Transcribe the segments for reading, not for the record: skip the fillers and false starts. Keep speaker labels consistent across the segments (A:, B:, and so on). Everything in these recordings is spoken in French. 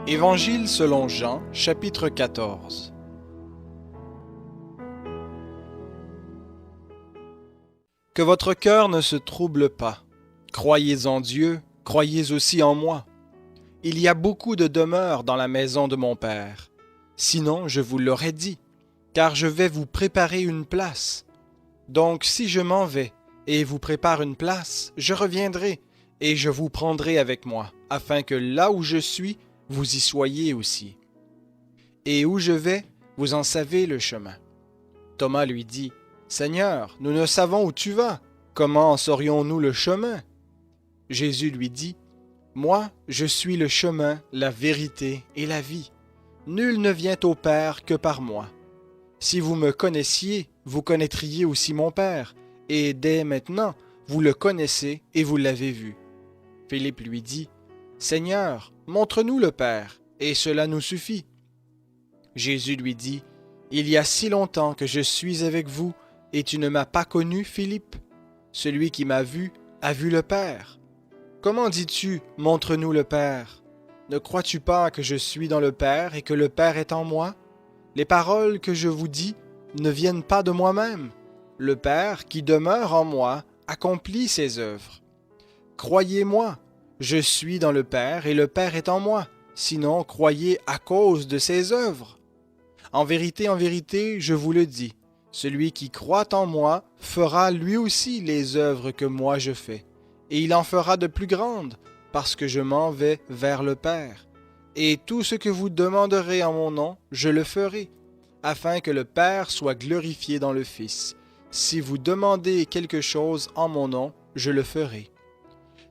A: Évangile selon Jean, chapitre 14. Que votre cœur ne se trouble pas. Croyez en Dieu, croyez aussi en moi. Il y a beaucoup de demeures dans la maison de mon Père. Sinon, je vous l'aurais dit, car je vais vous préparer une place. Donc si je m'en vais et vous prépare une place, je reviendrai et je vous prendrai avec moi, afin que là où je suis, vous y soyez aussi. Et où je vais, vous en savez le chemin. Thomas lui dit, Seigneur, nous ne savons où tu vas. Comment saurions-nous le chemin? Jésus lui dit, Moi, je suis le chemin, la vérité et la vie. Nul ne vient au Père que par moi. Si vous me connaissiez, vous connaîtriez aussi mon Père, et dès maintenant, vous le connaissez et vous l'avez vu. Philippe lui dit, Seigneur, montre-nous le Père, et cela nous suffit. Jésus lui dit, Il y a si longtemps que je suis avec vous, et tu ne m'as pas connu, Philippe? Celui qui m'a vu a vu le Père. Comment dis-tu, montre-nous le Père? Ne crois-tu pas que je suis dans le Père et que le Père est en moi? Les paroles que je vous dis ne viennent pas de moi-même. Le Père qui demeure en moi accomplit ses œuvres. Croyez-moi, je suis dans le Père et le Père est en moi. Sinon, croyez à cause de ses œuvres. En vérité, je vous le dis, celui qui croit en moi fera lui aussi les œuvres que moi je fais, et il en fera de plus grandes, parce que je m'en vais vers le Père. Et tout ce que vous demanderez en mon nom, je le ferai, afin que le Père soit glorifié dans le Fils. Si vous demandez quelque chose en mon nom, je le ferai.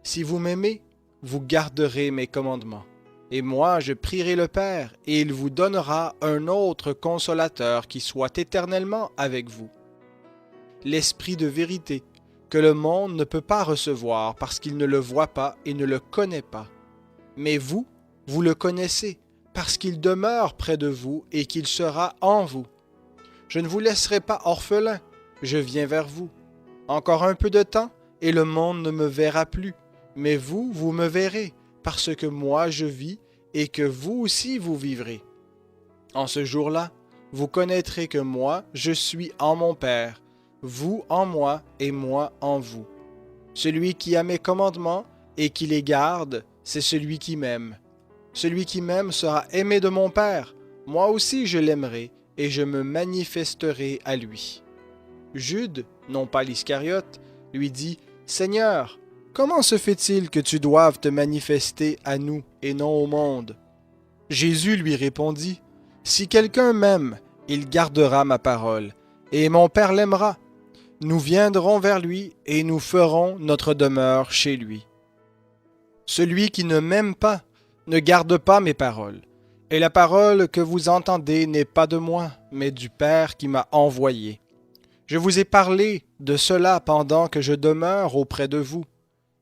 A: Si vous m'aimez, vous garderez mes commandements. Et moi, je prierai le Père, et il vous donnera un autre consolateur qui soit éternellement avec vous. L'Esprit de vérité, que le monde ne peut pas recevoir parce qu'il ne le voit pas et ne le connaît pas. Mais vous, vous le connaissez, parce qu'il demeure près de vous et qu'il sera en vous. Je ne vous laisserai pas orphelin, je viens vers vous. Encore un peu de temps, et le monde ne me verra plus. Mais vous, vous me verrez, parce que moi je vis, et que vous aussi vous vivrez. En ce jour-là, vous connaîtrez que moi, je suis en mon Père, vous en moi, et moi en vous. Celui qui a mes commandements, et qui les garde, c'est celui qui m'aime. Celui qui m'aime sera aimé de mon Père, moi aussi je l'aimerai, et je me manifesterai à lui. Jude, non pas l'Iscariote, lui dit, Seigneur, comment se fait-il que tu doives te manifester à nous et non au monde? Jésus lui répondit, Si quelqu'un m'aime, il gardera ma parole, et mon Père l'aimera. Nous viendrons vers lui et nous ferons notre demeure chez lui. Celui qui ne m'aime pas ne garde pas mes paroles, et la parole que vous entendez n'est pas de moi, mais du Père qui m'a envoyé. Je vous ai parlé de cela pendant que je demeure auprès de vous.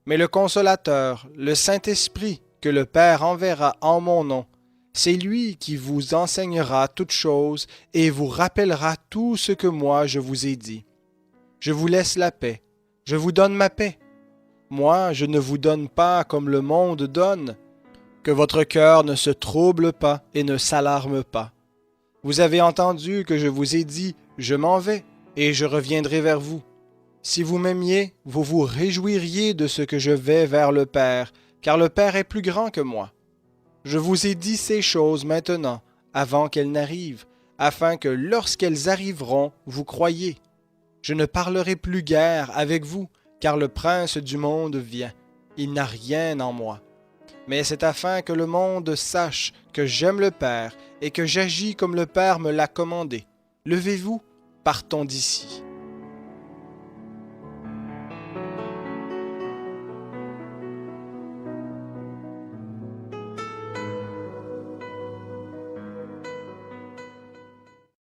A: Mais le Consolateur, le Saint-Esprit, que le Père enverra en mon nom, c'est lui qui vous enseignera toutes choses et vous rappellera tout ce que moi je vous ai dit. Je vous laisse la paix, je vous donne ma paix. Moi, je ne vous donne pas comme le monde donne. Que votre cœur ne se trouble pas et ne s'alarme pas. Vous avez entendu que je vous ai dit, je m'en vais et je reviendrai vers vous. Si vous m'aimiez, vous vous réjouiriez de ce que je vais vers le Père, car le Père est plus grand que moi. Je vous ai dit ces choses maintenant, avant qu'elles n'arrivent, afin que lorsqu'elles arriveront, vous croyiez. Je ne parlerai plus guère avec vous, car le prince du monde vient. Il n'a rien en moi. Mais c'est afin que le monde sache que j'aime le Père et que j'agis comme le Père me l'a commandé. Levez-vous, partons d'ici.